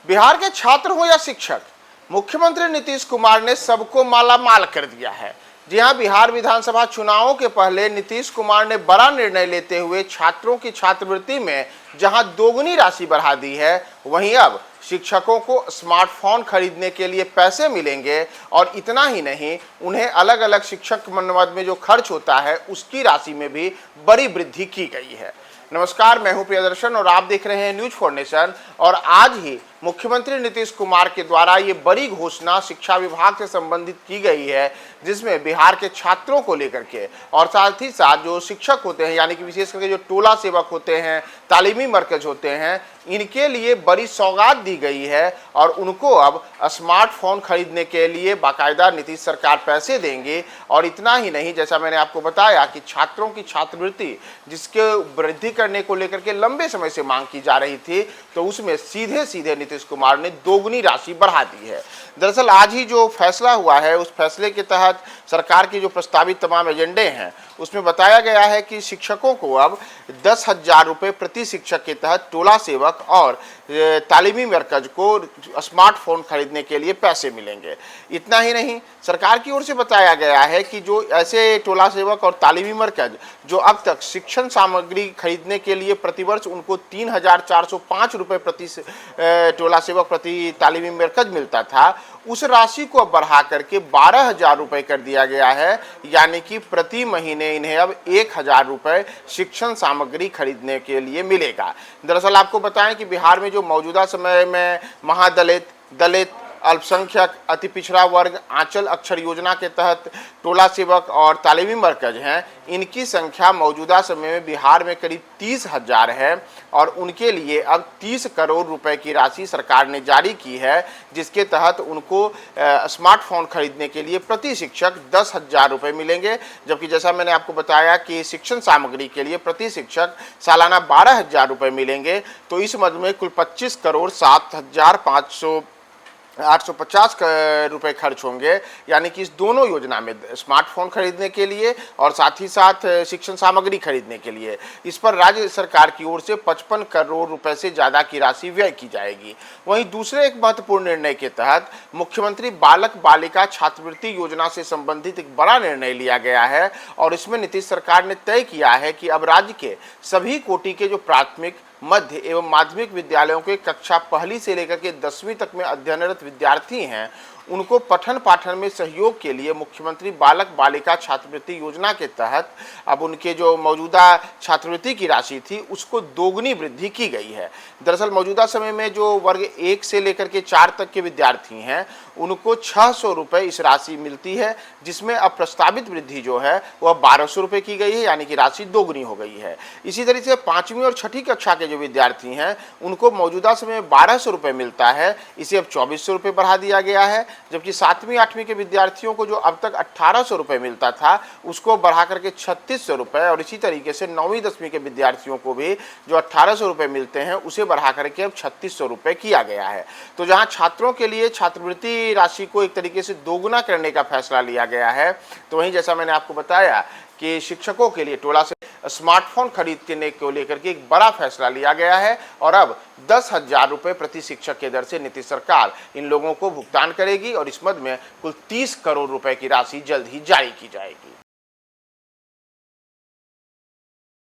बिहार के छात्र हो या शिक्षक, मुख्यमंत्री नीतीश कुमार ने सबको मालामाल कर दिया है। जी हां, बिहार विधानसभा चुनावों के पहले नीतीश कुमार ने बड़ा निर्णय लेते हुए छात्रों की छात्रवृत्ति में जहां दोगुनी राशि बढ़ा दी है, वहीं अब शिक्षकों को स्मार्टफोन खरीदने के लिए पैसे मिलेंगे। और इतना ही नहीं, उन्हें अलग अलग शिक्षक मद में जो खर्च होता है उसकी राशि में भी बड़ी वृद्धि की गई है। नमस्कार, मैं हूं प्रियदर्शन और आप देख रहे हैं न्यूज फॉर नेशन। और आज ही मुख्यमंत्री नीतीश कुमार के द्वारा ये बड़ी घोषणा शिक्षा विभाग से संबंधित की गई है, जिसमें बिहार के छात्रों को लेकर के और साथ ही साथ जो शिक्षक होते हैं, यानी कि विशेष करके जो टोला सेवक होते हैं, तालीमी मरकज होते हैं, इनके लिए बड़ी सौगात दी गई है। और उनको अब स्मार्टफोन खरीदने के लिए बाकायदा नीतीश सरकार पैसे देंगे। और इतना ही नहीं, जैसा मैंने आपको बताया कि छात्रों की छात्रवृत्ति जिसके वृद्धि करने को लेकर के लंबे समय से मांग की जा रही थी, तो उसमें सीधे सीधे नीतीश कुमार ने दोगुनी राशि बढ़ा दी है। दरअसल आज ही जो फैसला हुआ है, उस फैसले के तहत सरकार की जो प्रस्तावित तमाम एजेंडे हैं, उसमें बताया गया है कि शिक्षकों को अब 10,000 रुपये प्रति शिक्षक के तहत टोला सेवक और तालीमी मरकज को स्मार्टफोन खरीदने के लिए पैसे मिलेंगे। इतना ही नहीं, सरकार की ओर से बताया गया है कि जो ऐसे टोला सेवक और तालीमी मरकज जो अब तक शिक्षण सामग्री खरीदने के लिए प्रतिवर्ष उनको 3,405 रुपये प्रति टोला सेवक प्रति तालीमी मरकज मिलता था, उस राशि को अब बढ़ा करके 12,000 रुपये कर दिया गया है। यानी कि प्रति महीने इन्हें अब 1,000 रुपये शिक्षण सामग्री खरीदने के लिए मिलेगा। दरअसल आपको बताएं कि बिहार में जो मौजूदा समय में महादलित, दलित, अल्पसंख्यक, अति पिछड़ा वर्ग आंचल अक्षर योजना के तहत टोला सेवक और तालीमी मरकज हैं, इनकी संख्या मौजूदा समय में बिहार में करीब 30,000 है। और उनके लिए अब 30 करोड़ रुपए की राशि सरकार ने जारी की है, जिसके तहत उनको स्मार्टफोन खरीदने के लिए प्रति शिक्षक 10,000 रुपये मिलेंगे। जबकि जैसा मैंने आपको बताया कि शिक्षण सामग्री के लिए प्रति शिक्षक सालाना 12,000 रुपये मिलेंगे। तो इस मद में कुल 25 करोड़ 7,850 रुपये खर्च होंगे। यानी कि इस दोनों योजना में स्मार्टफोन खरीदने के लिए और साथ ही साथ शिक्षण सामग्री खरीदने के लिए इस पर राज्य सरकार की ओर से 55 करोड़ रुपए से ज़्यादा की राशि व्यय की जाएगी। वहीं दूसरे एक महत्वपूर्ण निर्णय के तहत मुख्यमंत्री बालक बालिका छात्रवृत्ति योजना से संबंधित एक बड़ा निर्णय लिया गया है। और इसमें नीतीश सरकार ने तय किया है कि अब राज्य के सभी कोटि के जो प्राथमिक, मध्य एवं माध्यमिक विद्यालयों के कक्षा पहली से लेकर के 10वीं तक में अध्ययनरत विद्यार्थी हैं, उनको पठन पाठन में सहयोग के लिए मुख्यमंत्री बालक बालिका छात्रवृत्ति योजना के तहत अब उनके जो मौजूदा छात्रवृत्ति की राशि थी उसको दोगुनी वृद्धि की गई है। दरअसल मौजूदा समय में जो वर्ग 1 से लेकर के 4 तक के विद्यार्थी हैं, उनको 600 रुपये इस राशि मिलती है, जिसमें अब प्रस्तावित वृद्धि जो है वह 1,200 रुपये की गई है, यानी कि राशि दोगुनी हो गई है। इसी तरीके से 5वीं और 6ठी कक्षा के जो विद्यार्थी हैं, उनको मौजूदा समय में 1,200 रुपये मिलता है, इसे अब 2,400 रुपये बढ़ा दिया गया है। जबकि 7वीं 8वीं के विद्यार्थियों को जो अब तक 1,800 रुपये मिलता था, उसको बढ़ा करके 3,600 रुपये। और इसी तरीके से 9वीं 10वीं के विद्यार्थियों को भी जो 1,800 रुपये मिलते हैं, उसे बढ़ा करके अब 3,600 रुपये किया गया है। तो जहां छात्रों के लिए छात्रवृत्ति राशि को एक तरीके से दोगुना करने का फैसला लिया गया है, तो वहीं जैसा मैंने आपको बताया कि शिक्षकों के लिए टोला से स्मार्टफोन खरीदने को लेकर के एक बड़ा फैसला लिया गया है। और अब 10,000 रुपये प्रति शिक्षक के दर से नीतीश सरकार इन लोगों को भुगतान करेगी और इस मद में कुल 30 करोड़ रुपए की राशि जल्द ही जारी की जाएगी।